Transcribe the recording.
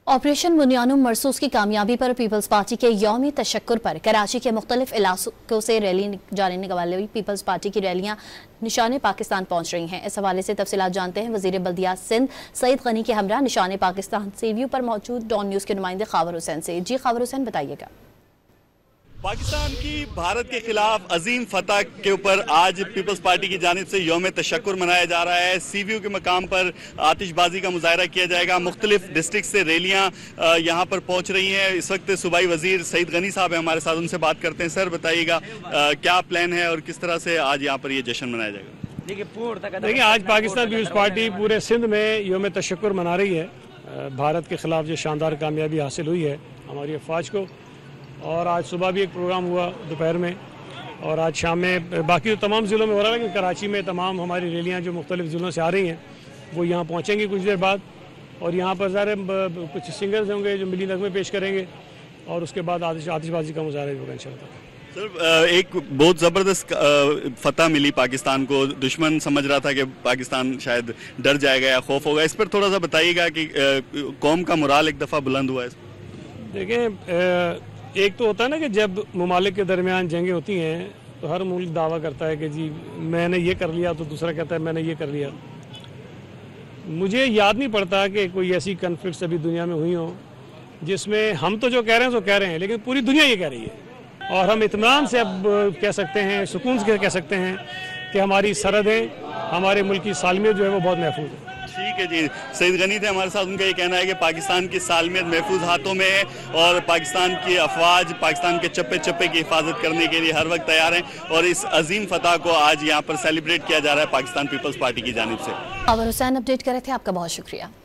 Operation बुनियानुम मरसूस की कामयाबी पर पीपल्स पार्टी के यौम तशक्कुर पर कराची के मुख्तलिफ इलाकों से रैली जाने वाले पीपल्स पार्टी की रैलियां निशाने पाकिस्तान पहुंच रही हैं। इस हवाले से तफसीलात जानते हैं वजीर बल्दियात सिंध सईद गनी के हमरा निशाने पाकिस्तान सीव्यू पर मौजूद डॉन न्यूज़ के नुमाइंदे खावर हुसैन से। जी खावर हुसैन, बताइएगा। पाकिस्तान की भारत के खिलाफ अजीम फतह के ऊपर आज पीपल्स पार्टी की जानिब से यौम तशक्कुर मनाया जा रहा है। सीव्यू के मकाम पर आतिशबाजी का मुजाहरा किया जाएगा। मुख्तलिफ डिस्ट्रिक्ट से रैलियाँ यहाँ पर पहुँच रही हैं। इस वक्त सूबाई वजीर सईद गनी साहब हैं हमारे साथ, उनसे बात करते हैं। सर, बताइएगा क्या प्लान है और किस तरह से आज यहाँ पर ये जश्न मनाया जाएगा? देखिए, आज पाकिस्तान पीपल्स पार्टी पूरे सिंध में यौम तशक्कुर मना रही है। भारत के खिलाफ जो शानदार कामयाबी हासिल हुई है हमारी अफवाज को, और आज सुबह भी एक प्रोग्राम हुआ दोपहर में, और आज शाम में बाकी तो तमाम ज़िलों में हो रहा है, लेकिन कराची में तमाम हमारी रैलियाँ जो मुख्तलिफ ज़िलों से आ रही हैं वो यहाँ पहुँचेंगी कुछ देर बाद। और यहाँ पर ज़ाहिर कुछ सिंगर्स होंगे जो मिली नगमे पेश करेंगे, और उसके बाद आतिशबाजी का मुजाहरा भी होगा इंशाअल्लाह। सर, एक बहुत ज़बरदस्त फतह मिली पाकिस्तान को। दुश्मन समझ रहा था कि पाकिस्तान शायद डर जाएगा या खौफ होगा। इस पर थोड़ा सा बताइएगा कि कौम का मोराल एक दफ़ा बुलंद हुआ है। देखिए, एक तो होता है ना कि जब ममालिक के दरमियान जंगें होती हैं तो हर मुल्क दावा करता है कि जी मैंने ये कर लिया, तो दूसरा कहता है मैंने ये कर लिया। मुझे याद नहीं पड़ता कि कोई ऐसी कन्फ्लिक्ट्स अभी दुनिया में हुई हो जिसमें हम तो जो कह रहे हैं सो कह रहे हैं, लेकिन पूरी दुनिया ये कह रही है, और हम इत्मीनान से अब कह सकते हैं, सुकून से कह सकते हैं कि हमारी सरहदें, हमारे मुल्क की सालमियत जो है वो बहुत महफूज है। ठीक है जी, सईद गनी थे हमारे साथ। उनका ये कहना है कि पाकिस्तान की सालमियत महफूज हाथों में है और पाकिस्तान की अफवाज पाकिस्तान के चप्पे चप्पे की हिफाजत करने के लिए हर वक्त तैयार हैं, और इस अजीम फतह को आज यहाँ पर सेलिब्रेट किया जा रहा है पाकिस्तान पीपल्स पार्टी की जानिब से। खावर हुसैन अपडेट कर रहे थे, आपका बहुत शुक्रिया।